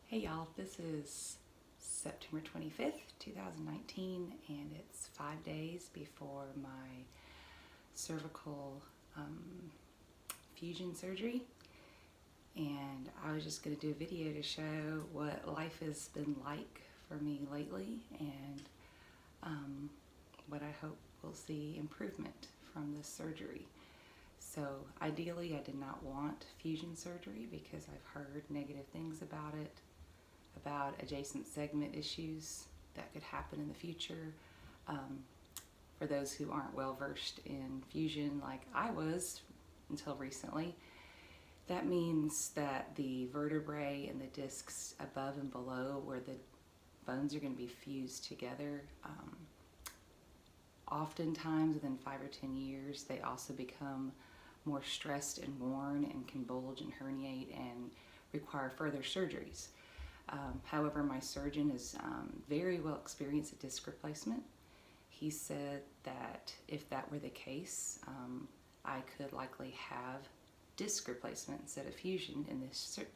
Hey y'all, this is September 25th, 2019, and it's 5 days before my cervical fusion surgery. And I was just going to do a video to show what life has been like for me lately and what I hope we'll see improvement from this surgery. So ideally I did not want fusion surgery because I've heard negative things about it, about adjacent segment issues that could happen in the future. For those who aren't well versed in fusion like I was until recently, that means that the vertebrae and the discs above and below where the bones are going to be fused together, oftentimes within 5 or 10 years they also become more stressed and worn and can bulge and herniate and require further surgeries. However, my surgeon is very well experienced at disc replacement. He said that if that were the case, I could likely have disc replacement instead of fusion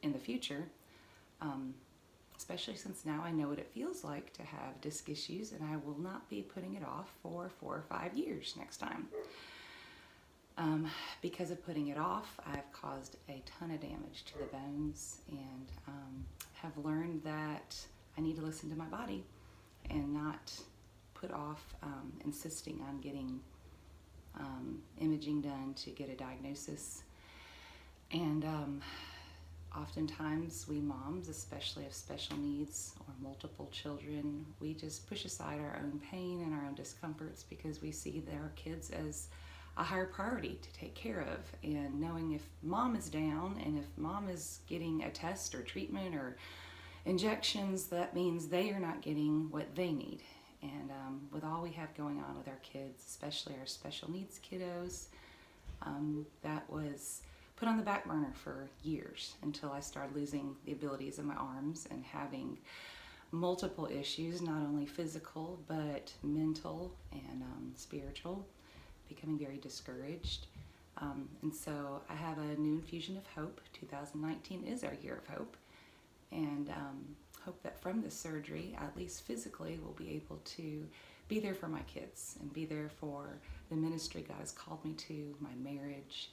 in the future, especially since now I know what it feels like to have disc issues, and I will not be putting it off for 4 or 5 years next time. Because of putting it off, I've caused a ton of damage to the bones and have learned that I need to listen to my body and not put off insisting on getting imaging done to get a diagnosis. And oftentimes we moms, especially of special needs or multiple children, we just push aside our own pain and our own discomforts because we see their kids as a higher priority to take care of. And knowing if mom is down and if mom is getting a test or treatment or injections, that means they are not getting what they need. And with all we have going on with our kids, especially our special needs kiddos, that was put on the back burner for years until I started losing the abilities of my arms and having multiple issues, not only physical but mental and spiritual, becoming very discouraged. And so I have a new infusion of hope. 2019 is our year of hope, and hope that from this surgery, at least physically, we'll be able to be there for my kids and be there for the ministry God has called me to, my marriage,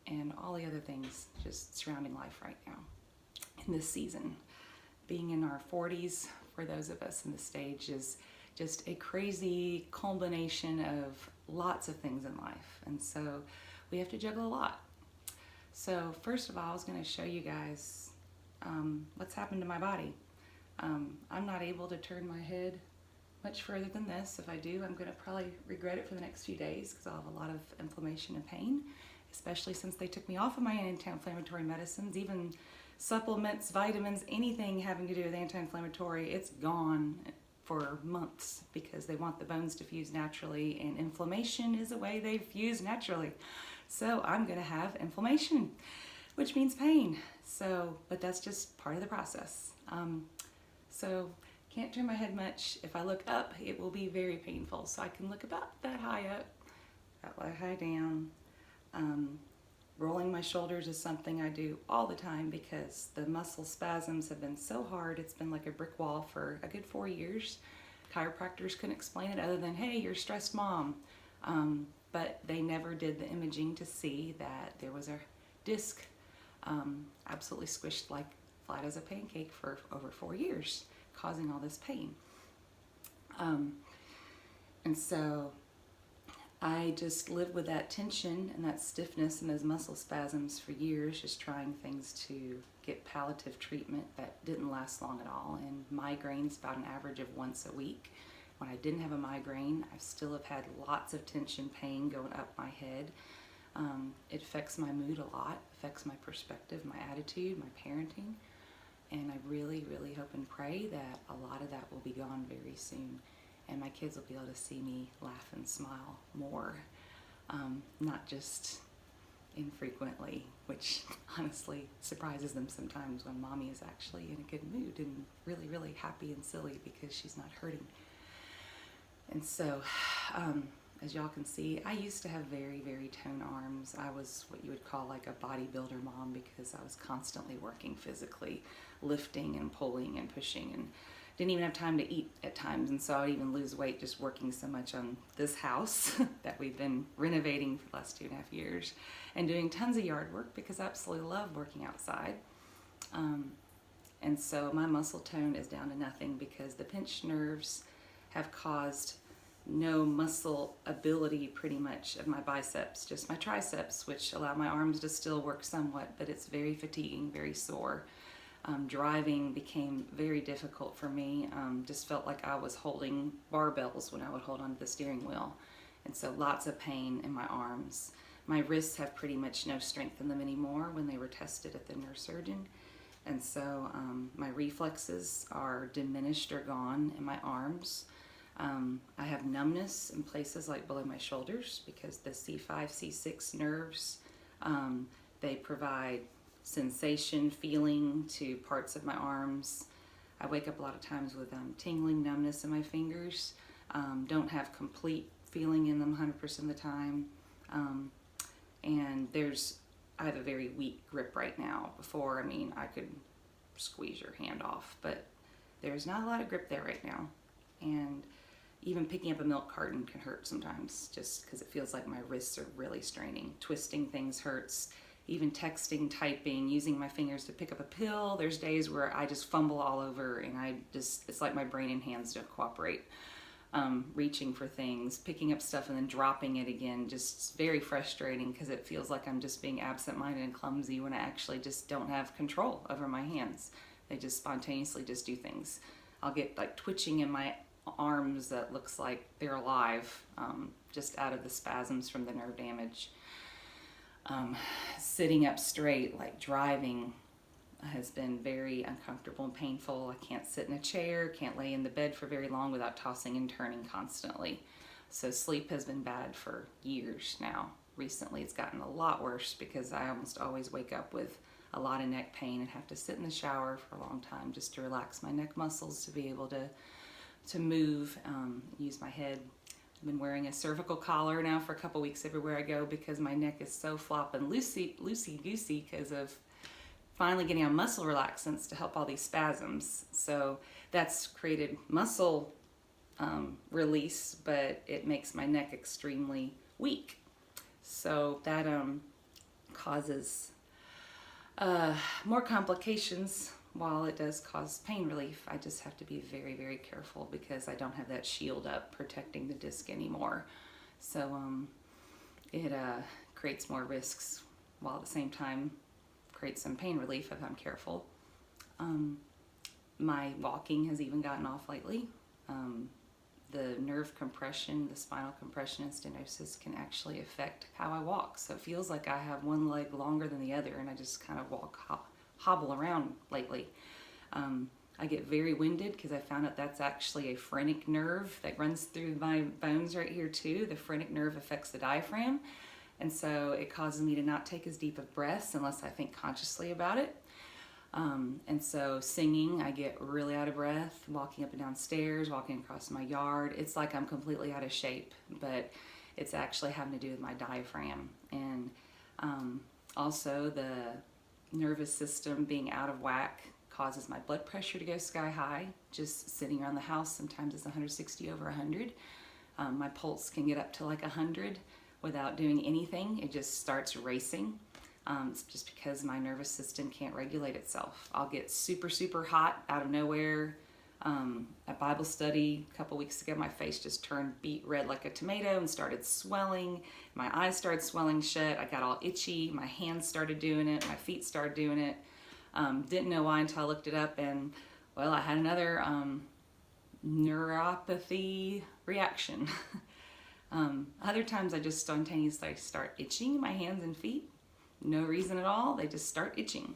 and all the other things just surrounding life right now in this season. Being in our 40s, for those of us in this stage, is just a crazy culmination of lots of things in life, and so we have to juggle a lot. So first of all, I was going to show you guys what's happened to my body. I'm not able to turn my head much further than this. If I do, I'm going to probably regret it for the next few days because I'll have a lot of inflammation and pain, especially since they took me off of my anti-inflammatory medicines, even supplements, vitamins, anything having to do with anti-inflammatory. It's gone for months because they want the bones to fuse naturally, and inflammation is a way they fuse naturally. So I'm going to have inflammation, which means pain. So, but that's just part of the process. So can't turn my head much. If I look up, it will be very painful. So I can look about that high up, that high down. Rolling my shoulders is something I do all the time because the muscle spasms have been so hard. It's been like a brick wall for a good 4 years. Chiropractors couldn't explain it other than, hey, you're a stressed mom. But they never did the imaging to see that there was a disc absolutely squished like flat as a pancake for over 4 years, causing all this pain. And so I just lived with that tension and that stiffness and those muscle spasms for years, just trying things to get palliative treatment that didn't last long at all. And migraines about an average of once a week. When I didn't have a migraine, I still have had lots of tension, pain going up my head. It affects my mood a lot, affects my perspective, my attitude, my parenting. And I really, really hope and pray that a lot of that will be gone very soon, and my kids will be able to see me laugh and smile more, not just infrequently, which honestly surprises them sometimes when mommy is actually in a good mood and really, really happy and silly because she's not hurting. And so as y'all can see, I used to have very, very toned arms. I was what you would call like a bodybuilder mom because I was constantly working physically, lifting and pulling and pushing, and didn't even have time to eat at times. And so I would even lose weight just working so much on this house that we've been renovating for the last 2.5 years, and doing tons of yard work because I absolutely love working outside. And so my muscle tone is down to nothing because the pinched nerves have caused no muscle ability pretty much of my biceps, just my triceps, which allow my arms to still work somewhat, but it's very fatiguing, very sore. Driving became very difficult for me. Just felt like I was holding barbells when I would hold onto the steering wheel. And so lots of pain in my arms. My wrists have pretty much no strength in them anymore when they were tested at the neurosurgeon. And so my reflexes are diminished or gone in my arms. I have numbness in places like below my shoulders because the C5, C6 nerves, they provide sensation, feeling to parts of my arms. I wake up a lot of times with tingling, numbness in my fingers. Don't have complete feeling in them 100% of the time. And I have a very weak grip right now. Before, I mean, I could squeeze your hand off, but there's not a lot of grip there right now. And even picking up a milk carton can hurt sometimes just because it feels like my wrists are really straining. Twisting things hurts. Even texting, typing, using my fingers to pick up a pill. There's days where I just fumble all over and it's like my brain and hands don't cooperate. Reaching for things, picking up stuff and then dropping it again, just very frustrating because it feels like I'm just being absent-minded and clumsy when I actually just don't have control over my hands. They just spontaneously just do things. I'll get like twitching in my arms that looks like they're alive, just out of the spasms from the nerve damage. Sitting up straight, like driving, has been very uncomfortable and painful. I can't sit in a chair, can't lay in the bed for very long without tossing and turning constantly. So sleep has been bad for years now. Recently it's gotten a lot worse because I almost always wake up with a lot of neck pain and have to sit in the shower for a long time just to relax my neck muscles to be able to move, use my head. I've been wearing a cervical collar now for a couple weeks everywhere I go because my neck is so flopping loosey-goosey because of finally getting on muscle relaxants to help all these spasms. So that's created muscle release, but it makes my neck extremely weak. So that causes more complications. While it does cause pain relief, I just have to be very, very careful because I don't have that shield up protecting the disc anymore. So it creates more risks while at the same time creates some pain relief if I'm careful. My walking has even gotten off lately. The nerve compression, the spinal compression and stenosis can actually affect how I walk. So it feels like I have one leg longer than the other and I just kind of hobble around lately. I get very winded because I found out that's actually a phrenic nerve that runs through my bones right here too. The phrenic nerve affects the diaphragm, and so it causes me to not take as deep of breaths unless I think consciously about it. And so singing, I get really out of breath, walking up and down stairs, walking across my yard. It's like I'm completely out of shape, but it's actually having to do with my diaphragm. And also the nervous system being out of whack causes my blood pressure to go sky high. Just sitting around the house, sometimes it's 160 over 100. My pulse can get up to like 100 without doing anything. It just starts racing. It's just because my nervous system can't regulate itself. I'll get super, super hot out of nowhere. At Bible study a couple weeks ago, my face just turned beet red like a tomato and started swelling. My eyes started swelling shut. I got all itchy. My hands started doing it. My feet started doing it. Didn't know why until I looked it up, and well, I had another neuropathy reaction. Other times I just spontaneously start itching my hands and feet. No reason at all. They just start itching.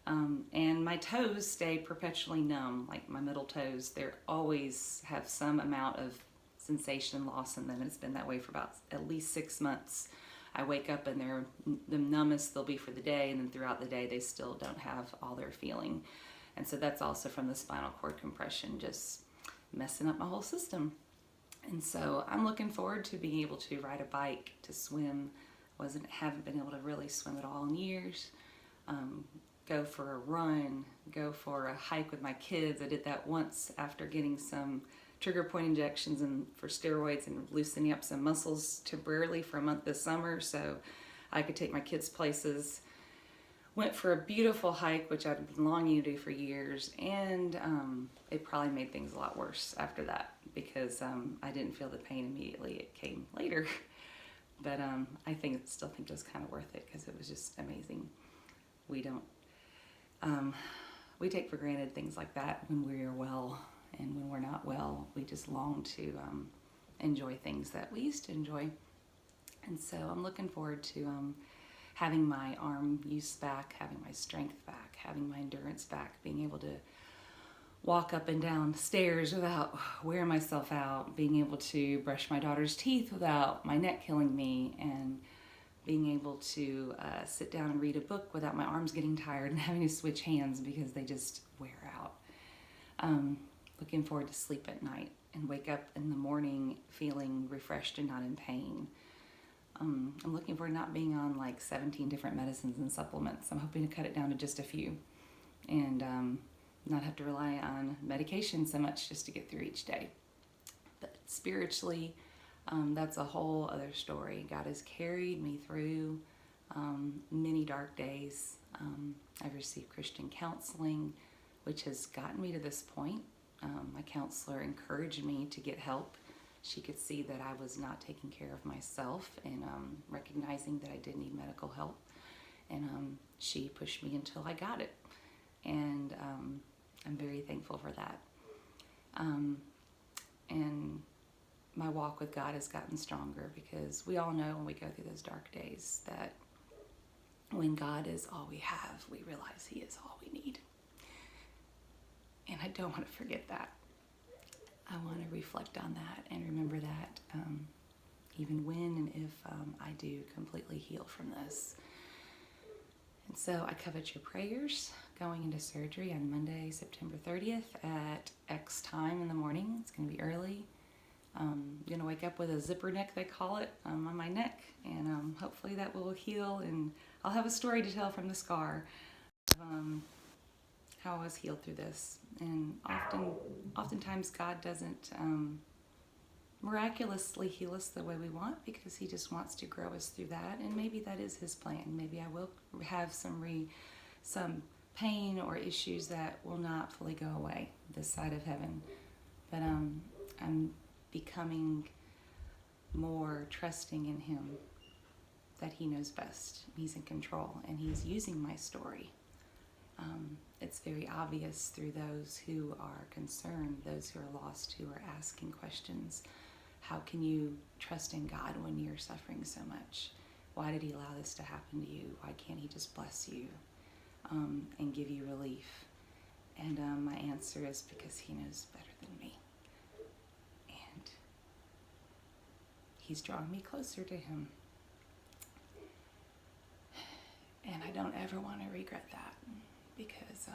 And my toes stay perpetually numb, like my middle toes. They always have some amount of sensation loss in them, and it's been that way for about at least 6 months. I wake up and they're the numbest they'll be for the day, and then throughout the day they still don't have all their feeling. And so that's also from the spinal cord compression, just messing up my whole system. And so I'm looking forward to being able to ride a bike, to swim. Haven't been able to really swim at all in years. Go for a run, go for a hike with my kids. I did that once after getting some trigger point injections and for steroids and loosening up some muscles temporarily for a month this summer so I could take my kids places. Went for a beautiful hike, which I've been longing to do for years, and it probably made things a lot worse after that because I didn't feel the pain immediately. It came later. But I still think it was kind of worth it because it was just amazing. We take for granted things like that when we are well, and when we're not well, we just long to enjoy things that we used to enjoy. And so I'm looking forward to having my arm use back, having my strength back, having my endurance back, being able to walk up and down stairs without wearing myself out, being able to brush my daughter's teeth without my neck killing me, and being able to sit down and read a book without my arms getting tired and having to switch hands because they just wear out. Looking forward to sleep at night and wake up in the morning feeling refreshed and not in pain. I'm looking forward to not being on like 17 different medicines and supplements. I'm hoping to cut it down to just a few and not have to rely on medication so much just to get through each day. But spiritually, that's a whole other story. God has carried me through many dark days. I've received Christian counseling, which has gotten me to this point. My counselor encouraged me to get help. She could see that I was not taking care of myself and recognizing that I did need medical help. And she pushed me until I got it. And I'm very thankful for that. And my walk with God has gotten stronger because we all know when we go through those dark days that when God is all we have, we realize He is all we need. And I don't want to forget that. I want to reflect on that and remember that even when and if I do completely heal from this. And so I covet your prayers going into surgery on Monday, September 30th at X time in the morning. It's going to be early. I'm going to wake up with a zipper neck, they call it, on my neck. And hopefully that will heal. And I'll have a story to tell from the scar of how I was healed through this. And oftentimes God doesn't miraculously heal us the way we want because He just wants to grow us through that. And maybe that is His plan. Maybe I will have some pain or issues that will not fully go away this side of heaven. But I'm becoming more trusting in Him, that He knows best. He's in control and He's using my story. It's very obvious through those who are concerned, those who are lost, who are asking questions. How can you trust in God when you're suffering so much? Why did He allow this to happen to you? Why can't He just bless you and give you relief? And my answer is because He knows better than me. And He's drawing me closer to Him. And I don't ever want to regret that because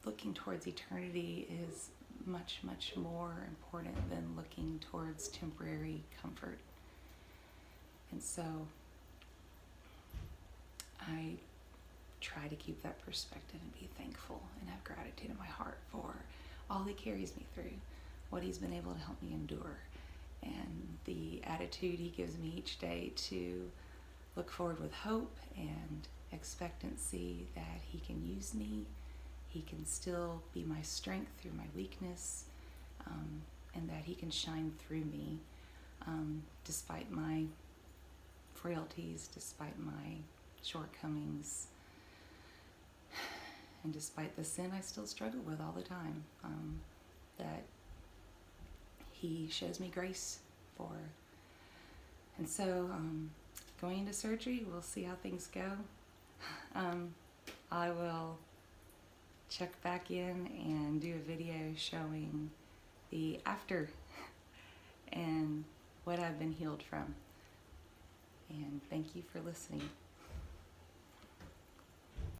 looking towards eternity is much, much more important than looking towards temporary comfort. And so I try to keep that perspective and be thankful and have gratitude in my heart for all He carries me through, what He's been able to help me endure, and the attitude He gives me each day to look forward with hope and expectancy that He can use me. He can still be my strength through my weakness, and that He can shine through me despite my frailties, despite my shortcomings, and despite the sin I still struggle with all the time, that He shows me grace for. And so going into surgery, we'll see how things go. I will check back in and do a video showing the after and what I've been healed from. And thank you for listening.